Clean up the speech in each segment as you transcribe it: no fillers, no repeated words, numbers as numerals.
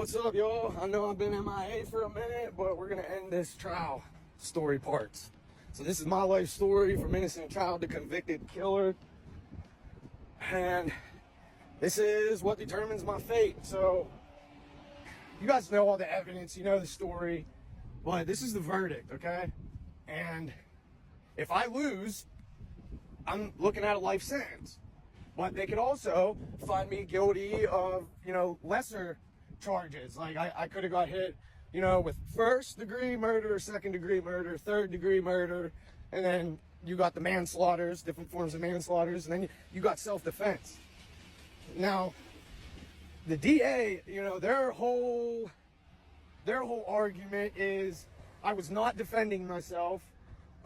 What's up, y'all? I know I've been MIA for a minute, but we're gonna end this trial story parts. So this is my life story from innocent child to convicted killer. And this is what determines my fate. So you guys know all the evidence, you know the story, but this is the verdict, okay? And if I lose, I'm looking at a life sentence. But they could also find me guilty of, lesser charges. Like I could have got hit, with first degree murder, second degree murder, third degree murder, and then you got the manslaughters, different forms of manslaughters, and then you got self-defense. Now, the DA, their whole argument is I was not defending myself.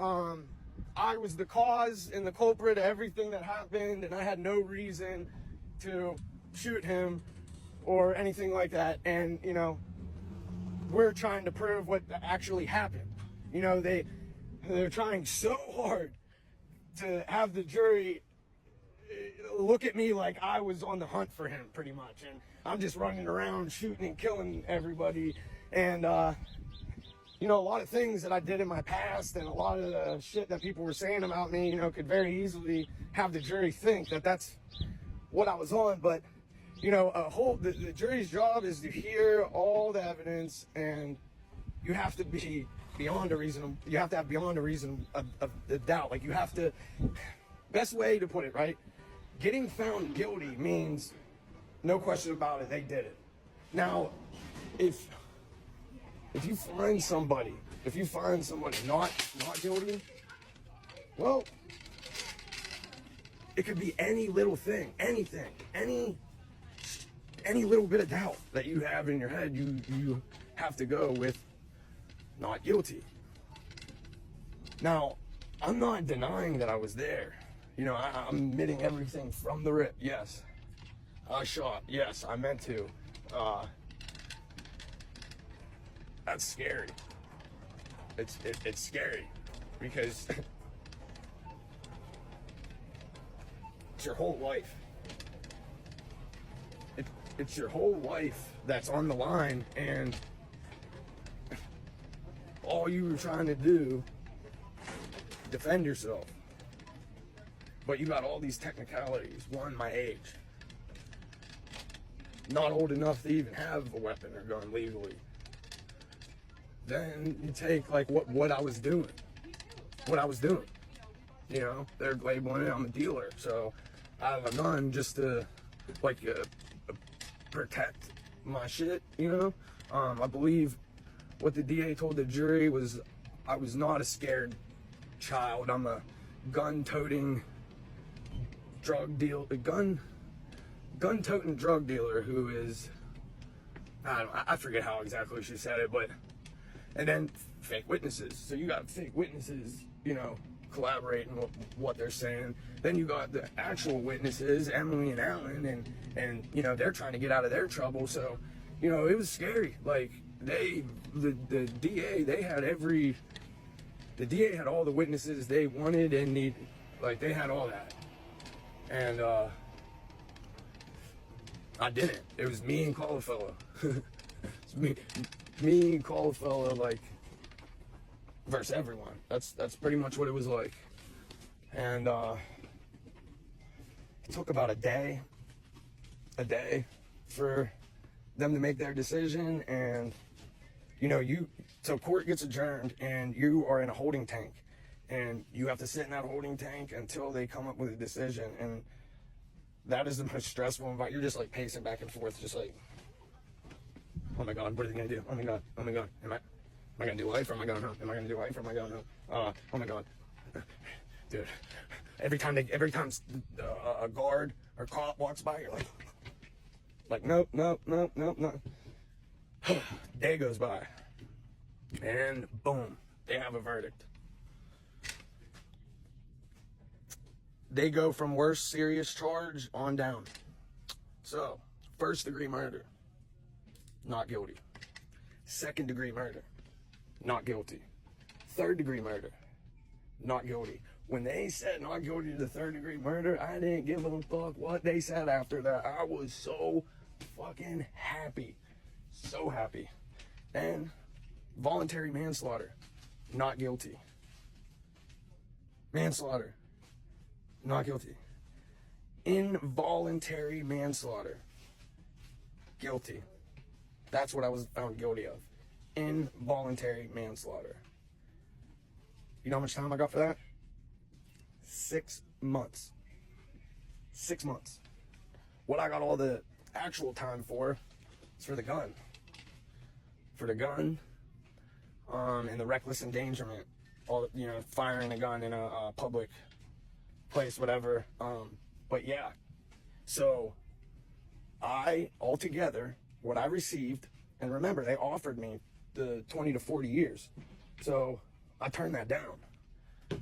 I was the cause and the culprit of everything that happened, and I had no reason to shoot him or anything like that. And, we're trying to prove what actually happened. They're trying so hard to have the jury look at me like I was on the hunt for him, pretty much. And I'm just running around shooting and killing everybody. And, a lot of things that I did in my past and a lot of the shit that people were saying about me, could very easily have the jury think that that's what I was on. But, the jury's job is to hear all the evidence, and you have to be beyond a reason. You have to have beyond a reason of the doubt. Like, you have to, best way to put it, right? Getting found guilty means no question about it, they did it. Now, if you find somebody not guilty, well, it could be any little thing, anything, any little bit of doubt that you have in your head, you have to go with not guilty. Now, I'm not denying that I was there. I'm admitting everything from the rip. Yes, I shot. Yes, I meant to. That's scary. It's scary because it's your whole life. It's your whole life that's on the line, and all you were trying to do, defend yourself. But you got all these technicalities. One, my age. Not old enough to even have a weapon or gun legally. Then you take like what I was doing. They're labeling it, I'm a dealer, so I have a gun just to protect my shit. I believe what the DA told the jury was I was not a scared child. I'm a gun-toting gun-toting drug dealer who is, I forget how exactly she said it, but. And then fake witnesses. So you got fake witnesses, collaborating with what they're saying. Then you got the actual witnesses, Emily and Alan, and they're trying to get out of their trouble. So, it was scary. Like the DA, the DA had all the witnesses they wanted and needed. Like they had all that. And I didn't. It was me and Caulifella. It's me and Caulifella, versus everyone. That's pretty much what it was like. And it took about a day for them to make their decision. And so court gets adjourned and you are in a holding tank, and you have to sit in that holding tank until they come up with a decision. And that is the most stressful environment. You're just pacing back and forth, just oh my God, what are they gonna do? Oh my God, am I gonna do life or am I going home? Am I gonna do life or am I going home? Oh my God, dude. Every time a guard or cop walks by, you're like, nope. Day goes by, and boom, they have a verdict. They go from worst serious charge on down. So, first degree murder. Not guilty. Second degree murder, not guilty. Third degree murder, not guilty. When they said not guilty to the third degree murder, I didn't give a fuck what they said after that. I was so fucking happy. So happy. Then voluntary manslaughter, not guilty. Manslaughter, not guilty. Involuntary manslaughter, guilty. That's what I was found guilty of. Involuntary manslaughter. You know how much time I got for that? 6 months. 6 months. What I got all the actual time for is for the gun. For the gun, and the reckless endangerment. All, you know, firing a gun in a public place, whatever. But yeah, so altogether, what I received, and remember, they offered me the 20 to 40 years. So I turned that down.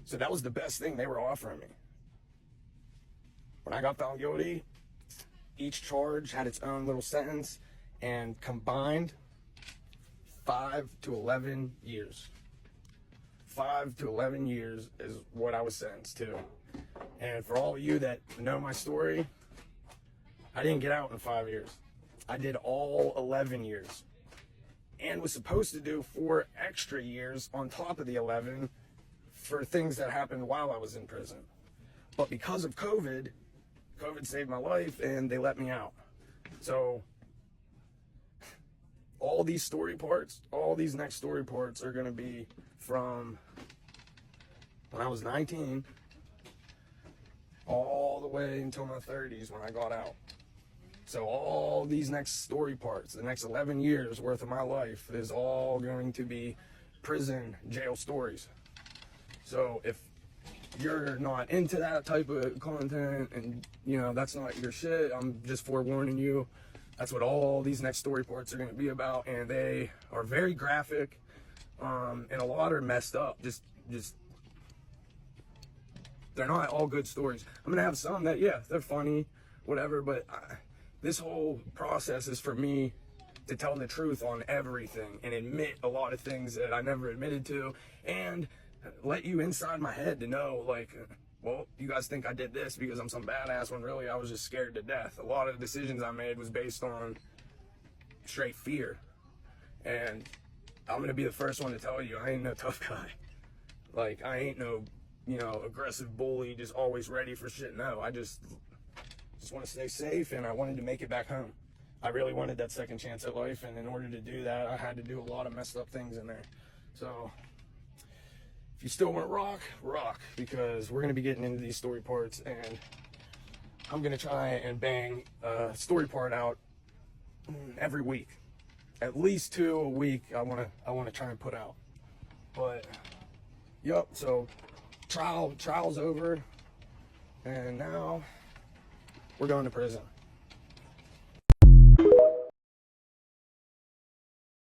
So that was the best thing they were offering me. When I got found guilty, each charge had its own little sentence, and combined 5 to 11 years. 5 to 11 years is what I was sentenced to. And for all of you that know my story, I didn't get out in 5 years. I did all 11 years. And was supposed to do 4 extra years on top of the 11 for things that happened while I was in prison. But because of COVID saved my life and they let me out. So all these next story parts are going to be from when I was 19 all the way until my 30s when I got out. So all these next story parts, the next 11 years worth of my life is all going to be prison, jail stories. So if you're not into that type of content and, you know, that's not your shit, I'm just forewarning you. That's what all these next story parts are going to be about, and they are very graphic, and a lot are messed up. Just they're not all good stories. I'm going to have some that, yeah, they're funny, whatever, but this whole process is for me to tell the truth on everything and admit a lot of things that I never admitted to, and let you inside my head to know, like, well, you guys think I did this because I'm some badass, when really I was just scared to death. A lot of the decisions I made was based on straight fear. And I'm going to be the first one to tell you, I ain't no tough guy. Like, I ain't no, you know, aggressive bully, just always ready for shit. No, I just want to stay safe, and I wanted to make it back home. I really wanted that second chance at life, and in order to do that, I had to do a lot of messed up things in there. So if you still want rock, because we're going to be getting into these story parts, and I'm going to try and bang a story part out every week. At least 2 a week I want to try and put out. But yep, so trial's over, and now we're going to prison.